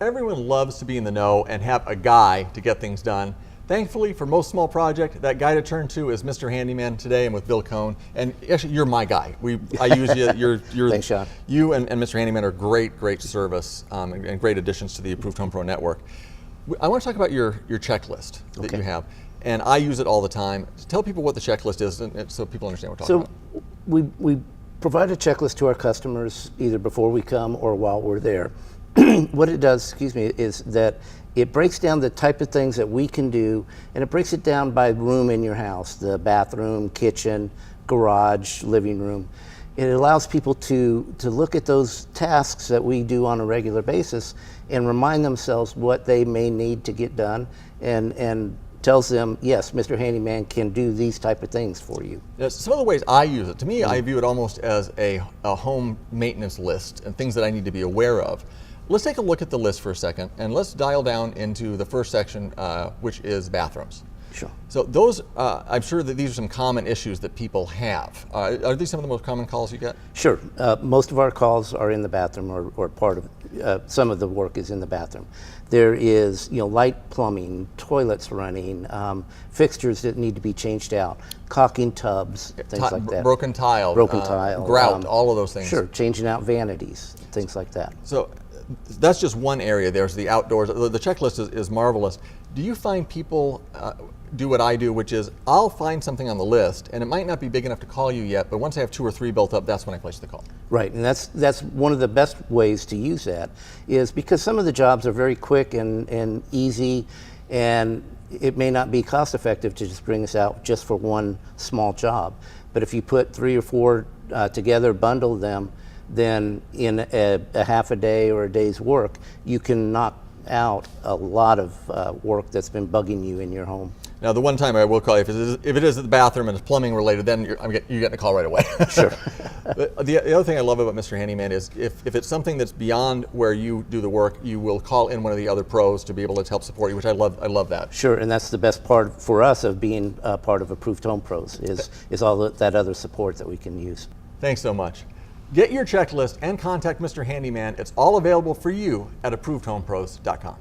everyone loves to be in the know and have a guy to get things done. Thankfully, for most small project, that guy to turn to is Mr. Handyman. Today I'm with Bill Cohn, and actually you're my guy. I use you. Thanks, Sean. You and Mr. Handyman are great service and great additions to the Approved Home Pro network. I want to talk about your checklist that you have, and I use it all the time. Tell people what the checklist is, so people understand what we're talking about. We provide a checklist to our customers either before we come or while we're there. What it does, is that it breaks down the type of things that we can do, and it breaks it down by room in your house, the bathroom, kitchen, garage, living room. It allows people to look at those tasks that we do on a regular basis and remind themselves what they may need to get done, and tells them, yes, Mr. Handyman can do these type of things for you. Yes, some of the ways I use it, to me, I view it almost as a home maintenance list and things that I need to be aware of. Let's take a look at the list for a second, and let's dial down into the first section, which is bathrooms. Sure. So those, I'm sure that these are some common issues that people have. Are these some of the most common calls you get? Sure. Most of our calls are in the bathroom, or part of some of the work is in the bathroom. There is, light plumbing, toilets running, fixtures that need to be changed out, caulking tubs, things like that. Broken tile, grout, all of those things. Sure. Changing out vanities, things like that. So that's just one area. There's the outdoors. The checklist is marvelous. Do you find people do what I do, which is I'll find something on the list, and it might not be big enough to call you yet, but once I have 2 or 3 built up, that's when I place the call? Right, and that's one of the best ways to use that, is because some of the jobs are very quick and easy, and it may not be cost effective to just bring us out just for one small job. But if you put 3 or 4 together, bundle them, then in a half a day or a day's work, you can knock out a lot of work that's been bugging you in your home. Now, the one time I will call you, if it is at the bathroom and it's plumbing related, then you're getting a call right away. Sure. But the other thing I love about Mr. Handyman is if it's something that's beyond where you do the work, you will call in one of the other pros to be able to help support you, which I love that. Sure, and that's the best part for us of being part of Approved Home Pros, is all that other support that we can use. Thanks so much. Get your checklist and contact Mr. Handyman. It's all available for you at ApprovedHomePros.com.